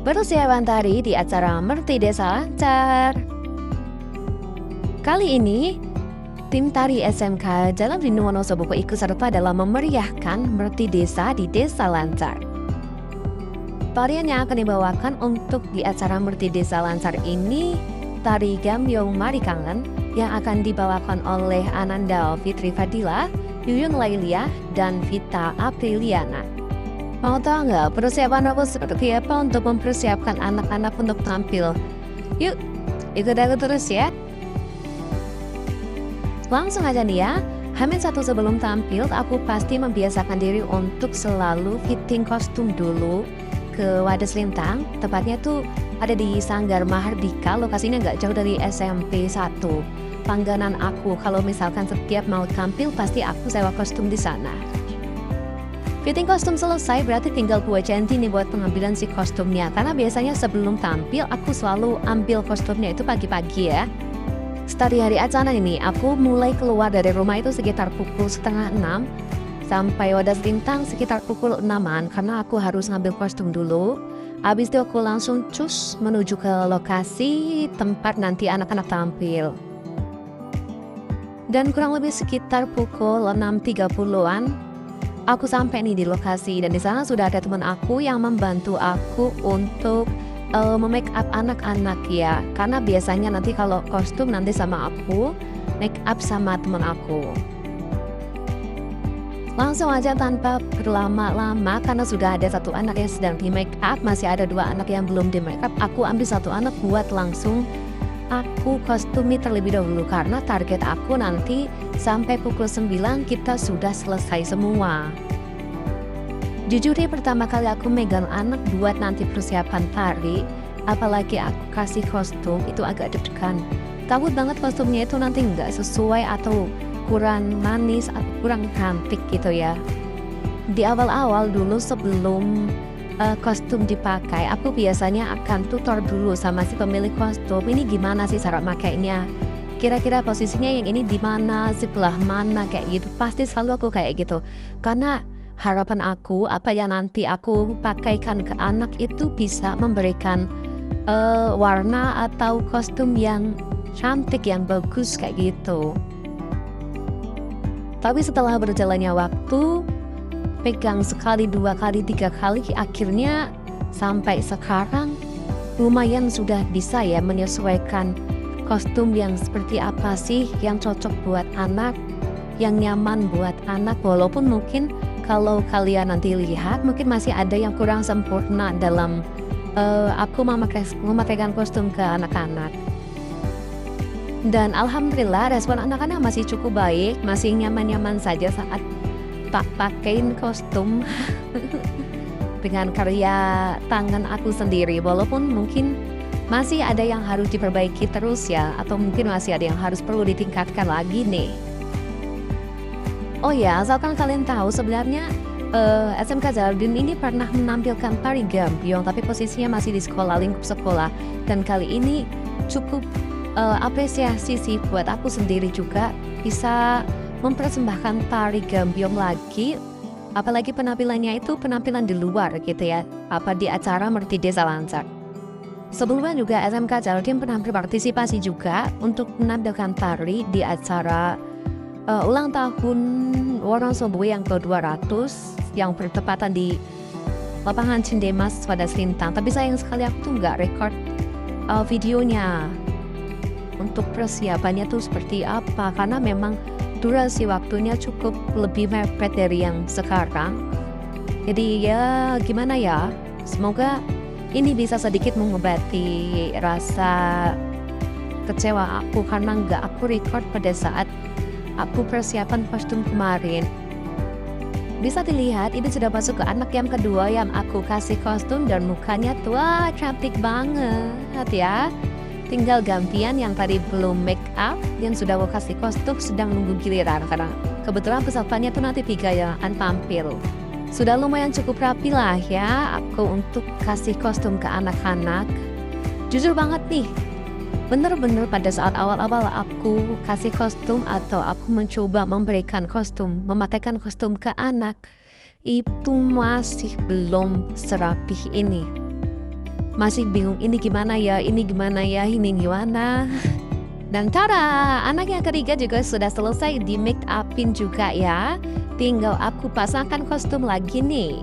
Persiapan tari di acara Merti Desa Lancar. Kali ini, tim tari SMK Jalan Rindu Wonosobo ikut serta dalam memeriahkan Merti Desa di Desa Lancar. Tarian yang akan dibawakan untuk di acara Merti Desa Lancar ini, tari Gambyong Mari Kangen yang akan dibawakan oleh Ananda Fitri Fadila, Yuyun Lailia, dan Vita Apriliana. Mau tahu nggak persiapan aku seperti apa untuk mempersiapkan anak-anak untuk tampil? Yuk, ikut aku terus ya. Langsung aja nih ya, Hamin satu sebelum tampil aku pasti membiasakan diri untuk selalu fitting kostum dulu ke Wadas Lintang. Tepatnya tuh ada di Sanggar Mahardika, lokasinya nggak jauh dari SMP 1. Langganan aku kalau misalkan setiap mau tampil pasti aku sewa kostum di sana. Fitting kostum selesai berarti tinggal buat janji nih buat pengambilan si kostumnya. Karena biasanya sebelum tampil aku selalu ambil kostumnya itu pagi-pagi ya. Start di hari acara ini aku mulai keluar dari rumah itu sekitar pukul 5:30 sampai Wadas Lintang sekitar pukul 6-an karena aku harus ngambil kostum dulu. Habis itu aku langsung cus menuju ke lokasi tempat nanti anak-anak tampil. Dan kurang lebih sekitar pukul 6.30-an aku sampai nih di lokasi dan di sana sudah ada teman aku yang membantu aku untuk memake up anak-anak ya. Karena biasanya nanti kalau kostum nanti sama aku, make up sama teman aku. Langsung aja tanpa berlama-lama karena sudah ada satu anak yang sedang di make up, masih ada 2 anak yang belum di make up. Aku ambil satu anak buat langsung aku kostumi terlebih dahulu karena target aku nanti sampai pukul 9 kita sudah selesai semua. Jujur deh pertama kali aku megang anak buat nanti persiapan tari, apalagi aku kasih kostum itu agak deg-degan. Takut banget kostumnya itu nanti nggak sesuai atau kurang manis atau kurang cantik gitu ya. Di awal-awal dulu sebelum kostum dipakai, aku biasanya akan tutor dulu sama si pemilik kostum. Ini gimana sih cara makainya? Kira-kira posisinya yang ini di mana, sebelah mana kayak gitu. Pasti selalu aku kayak gitu. Karena harapan aku apa yang nanti aku pakaikan ke anak itu bisa memberikan warna atau kostum yang cantik, yang bagus kayak gitu. Tapi setelah berjalannya waktu, pegang sekali, 2 kali, 3 kali, akhirnya sampai sekarang lumayan sudah bisa ya menyesuaikan kostum yang seperti apa sih yang cocok buat anak, yang nyaman buat anak. Walaupun mungkin kalau kalian nanti lihat mungkin masih ada yang kurang sempurna dalam aku memakaikan kostum ke anak-anak. Dan alhamdulillah respon anak-anak masih cukup baik, masih nyaman-nyaman saja saat tak pakein kostum dengan karya tangan aku sendiri. Walaupun mungkin masih ada yang harus diperbaiki terus ya, atau mungkin masih ada yang harus perlu ditingkatkan lagi nih. Oh ya, asalkan kalian tahu sebenarnya SMK Jardin ini pernah menampilkan tari Gambyong, tapi posisinya masih di sekolah, lingkup sekolah. Dan kali ini cukup apresiasi sih buat aku sendiri juga bisa mempersembahkan tari Gambyong lagi, apalagi penampilannya itu penampilan di luar gitu ya, apa di acara Merti Desa Lancar. Sebelumnya juga SMK Jardin pernah berpartisipasi juga untuk menampilkan tari di acara ulang tahun Wonosobo yang ke-200 yang bertepatan di lapangan Cindemas Wadas Lintang. Tapi sayang sekali aku tuh nggak record videonya untuk persiapannya tuh seperti apa, karena memang durasi waktunya cukup lebih mepet dari yang sekarang. Jadi ya gimana ya, semoga ini bisa sedikit mengobati rasa kecewa aku karena nggak aku record pada saat aku persiapan kostum kemarin. Bisa dilihat ini sudah masuk ke anak yang kedua yang aku kasih kostum dan mukanya tuh cantik banget ya. Tinggal gantian yang tadi belum make up, yang sudah aku kasih kostum sedang nunggu giliran karena kebetulan pesertanya tuh nanti 3 yang akan tampil. Sudah lumayan cukup rapi lah ya aku untuk kasih kostum ke anak-anak. Jujur banget nih, bener-bener pada saat awal-awal aku kasih kostum atau aku mencoba memberikan kostum, memakaikan kostum ke anak, itu masih belum serapih ini. masih bingung ini gimana ya, ini gimana ya, ini gimana. Dan tada, anak yang ketiga juga sudah selesai di make upin juga ya. Tinggal aku pasangkan kostum lagi nih.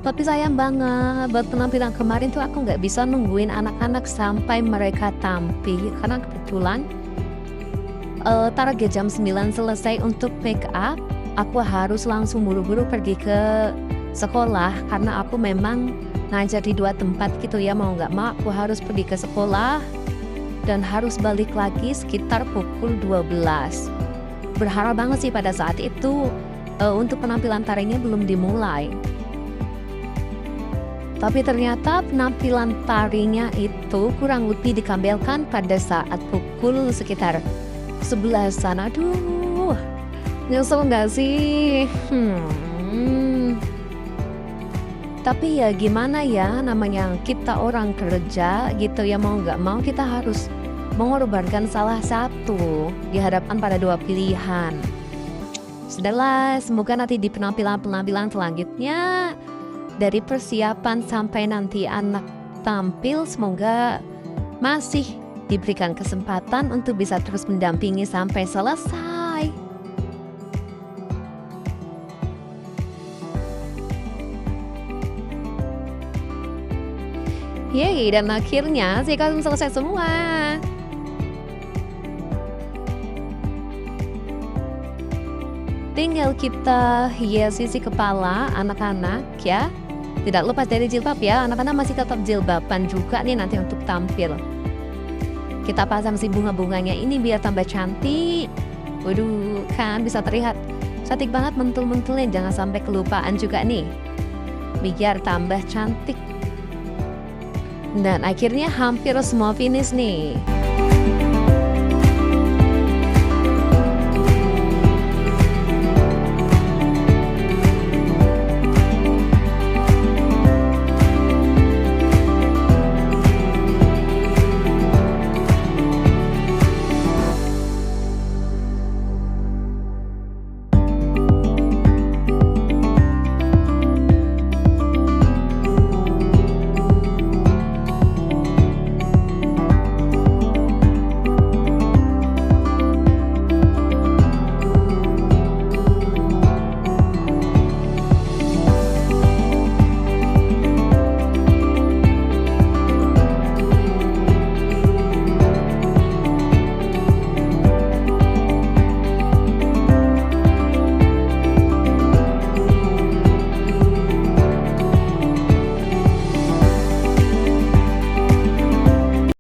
Tapi sayang banget, buat penampilan kemarin tuh aku nggak bisa nungguin anak-anak sampai mereka tampil. Karena kebetulan target jam 9 selesai untuk make up. Aku harus langsung buru-buru pergi ke sekolah karena aku memang ngajar di 2 tempat gitu ya, mau nggak mau aku harus pergi ke sekolah dan harus balik lagi sekitar pukul 12. Berharap banget sih pada saat itu untuk penampilan tarinya belum dimulai. Tapi ternyata penampilan tarinya itu kurang lebih ditampilkan pada saat pukul sekitar 11-an. Aduh, nyesel nggak sih? Tapi ya gimana ya, namanya kita orang kerja gitu ya, mau nggak mau kita harus mengorbankan salah satu di hadapan pada 2 pilihan. Sudahlah, semoga nanti di penampilan-penampilan selanjutnya dari persiapan sampai nanti anak tampil, semoga masih diberikan kesempatan untuk bisa terus mendampingi sampai selesai. Yeay, dan akhirnya si kostum selesai semua. Tinggal kita hiasi si kepala anak-anak ya. Tidak lepas dari jilbab ya, anak-anak masih tetap jilbaban juga nih nanti untuk tampil. Kita pasang si bunga-bunganya ini biar tambah cantik. Waduh, kan bisa terlihat cantik banget mentul-mentulnya, jangan sampai kelupaan juga nih. Biar tambah cantik. Dan akhirnya hampir semua finish nih.